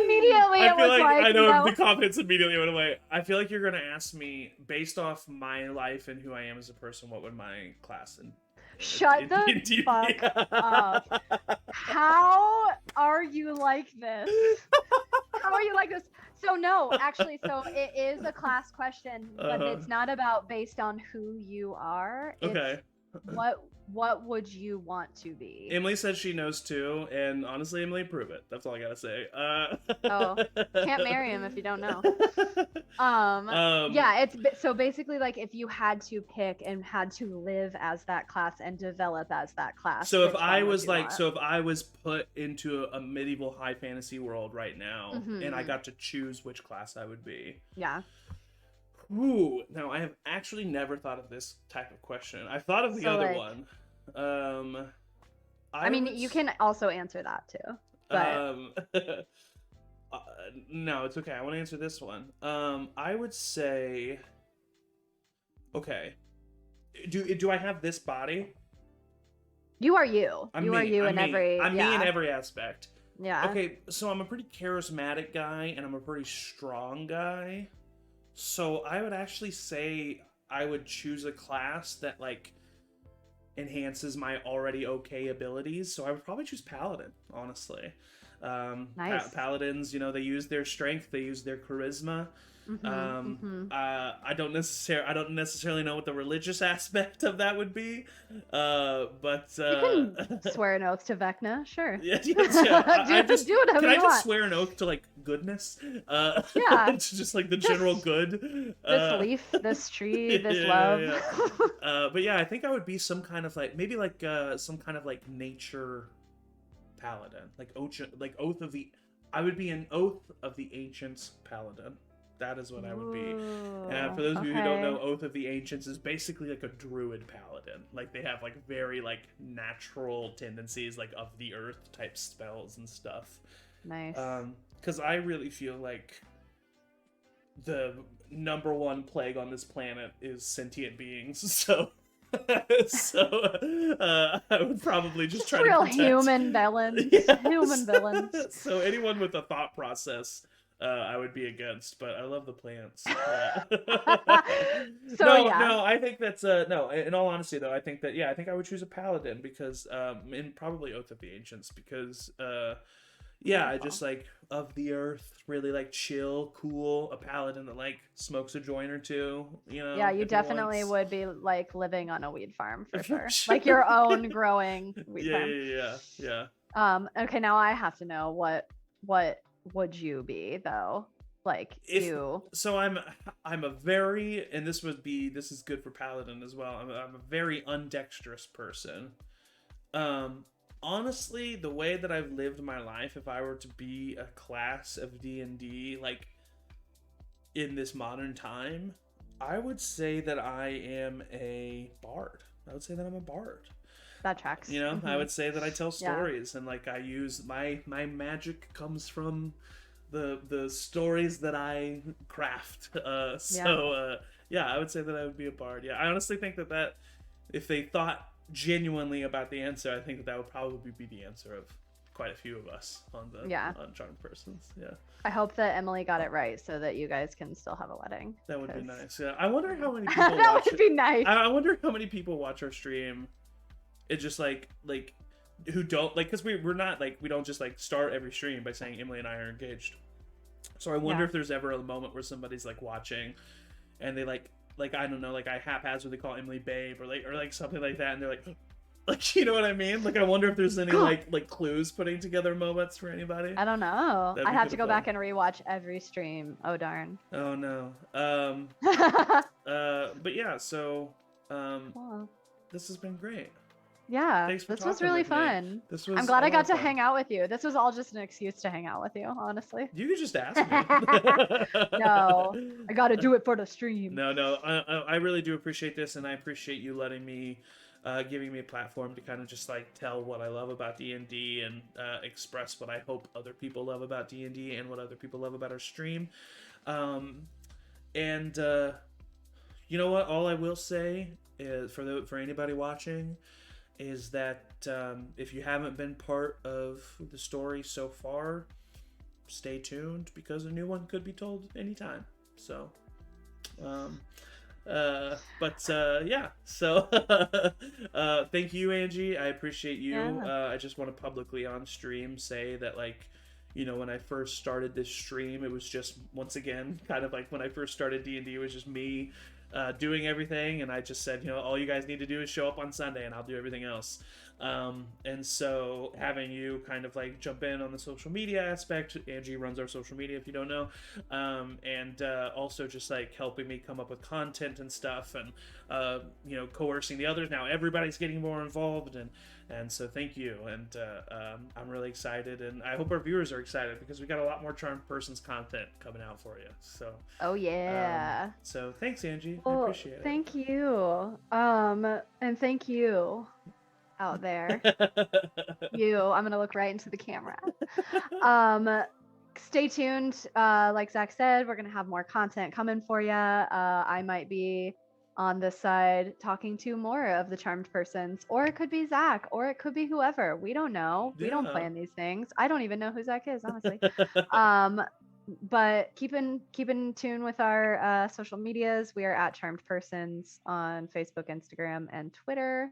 immediately I it feel was like like, I know no. the confidence immediately went away. I feel like you're gonna ask me, based off my life and who I am as a person, what would my class Shut in the D&D be? fuck up. How are you like this? How are you like this? So no, actually, so it is a class question, but Uh-huh. it's not about based on who you are. It's Okay. what would you want to be? Emily says she knows too, and honestly, Emily, prove it. That's all I gotta say. Oh, can't marry him if you don't know. um, Yeah, so basically like if you had to pick and had to live as that class and develop as that class, so if which I one would was you like, want? so if I was put into a medieval high fantasy world right now, and I Mm-hmm. got to choose which class I would be. Yeah. Ooh, now I have actually never thought of this type of question. I thought of the So other like, one. Um, I I mean, would. you can also answer that too, but Um, no, it's okay. I want to answer this one. I would say, okay. Do I have this body? you are you. I'm You are me. you I'm in me. every, I'm me in yeah. every aspect. Yeah. Okay, so I'm a pretty charismatic guy and I'm a pretty strong guy. So I would actually say I would choose a class that like enhances my already okay abilities. So I would probably choose Paladin, honestly. Nice. Paladins, they use their strength, they use their charisma. Mhm. Mhm. I don't necessarily know what the religious aspect of that would be, but You can swear an oath to Vecna, sure. yeah, yes, yeah. I Do just whatever can I you just want. swear an oath to like goodness, Yeah. to just like the general Just good. this leaf, this tree, Yeah, this yeah, love. yeah. But yeah, I think I would be some kind of like maybe like some kind of like nature paladin, like oath of the. I would be an oath of the ancients paladin. That is what I would be. And for Ooh, those of you who don't know, okay. Oath of the Ancients is basically like a druid paladin. Like they have like very like natural tendencies, like of the earth type spells and stuff. Nice. Because I really feel like the number one plague on this planet is sentient beings. So I would probably just Just try to real protect. human villains. Human Yes. villains. So anyone with a thought process, I would be against. But I love the plants. So No, yeah. no, I think that's no. In all honesty, though, I think that I think I would choose a paladin because and probably Oath of the Ancients because yeah, I just Beautiful. like of the earth, really like chill, cool, a paladin that like smokes a joint or two, Yeah, you if he definitely wants. would be like living on a weed farm for For sure. sure. Like your own growing weed Yeah, farm. yeah, yeah, yeah. Okay, now I have to know what would you be though? Like If you. so, I'm a very, and this is good for paladin as well. I'm a very undexterous person. Um, Honestly, the way that I've lived my life, if I were to be a class of D&D, like in this modern time, I would say that I am a bard. I would say that I'm a bard. That tracks. I Mhm. would say that I tell Yeah. stories and like I use my magic comes from the stories that I craft. Yeah. Yeah, I would say that I would be a bard. Yeah, I honestly think that if they thought genuinely about the answer, I think that would probably be the answer of quite a few of us Yeah. on Charmed Persons. Yeah, I hope that Emily got it right so that you guys can still have a wedding. that would be 'Cause nice. Yeah, I wonder how many people that watch would it. be nice. I wonder how many people watch our stream. It's just like who don't like because we're not like we don't just like start every stream by saying Emily and I are engaged. So I wonder Yeah. if there's ever a moment where somebody's like watching and they like I don't know, like I haphazardly call Emily babe or like something like that, and they're like like you know what I mean? Like I wonder if there's any like clues putting together moments for anybody. I don't know. That'd I be have kind to of go fun. back and rewatch every stream. Oh darn. Oh no. But yeah, so Cool. this has been great. Yeah, Thanks for this was talking really with me. fun. This I'm was glad a I lot got of to fun. hang out with you. This was all just an excuse to hang out with you, honestly. You could just ask me. No, I got to do it for the stream. No, no, I really do appreciate this, and I appreciate you letting me, giving me a platform to kind of just like tell what I love about D&D and express what I hope other people love about D&D and what other people love about our stream. Um, and you know what? All I will say is for anybody watching is that if you haven't been part of the story so far, stay tuned because a new one could be told anytime. So, um, yeah. So, thank you, Angie. I appreciate you. Yeah. I just want to publicly on stream say that like. When I first started this stream, it was just once again kind of like when I first started D&D, it was just me doing everything, and I just said, all you guys need to do is show up on Sunday, and I'll do everything else. And so having you kind of like jump in on the social media aspect, Angie runs our social media if you don't know, and also just like helping me come up with content and stuff, and coercing the others. Now everybody's getting more involved, and so thank you, and I'm really excited, and I hope our viewers are excited because we got a lot more Charmed Persons content coming out for you. So, Oh yeah. so thanks, Angie. I Well, appreciate thank you. And thank you out there. it. You, I'm gonna look right into the camera. Stay tuned. Like Zach said, we're gonna have more content coming for you. I might be on this side talking to more of the Charmed Persons, or it could be Zach, or it could be whoever. We don't know. We don't Yeah. plan these things. I don't even know who Zach is, honestly. But keep in tune with our social medias. We are at Charmed Persons on Facebook, Instagram, and Twitter.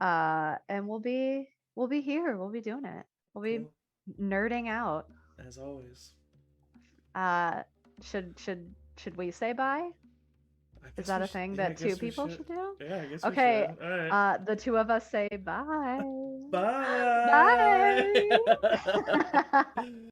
And we'll be here. We'll be doing it. We'll be Cool. nerding out. As always. Uh, should we say bye? I Is guess that we a should. thing Yeah, I that two guess we people should. should do? Yeah, I guess we Okay, should. All right. the two of us say bye. Bye. Bye.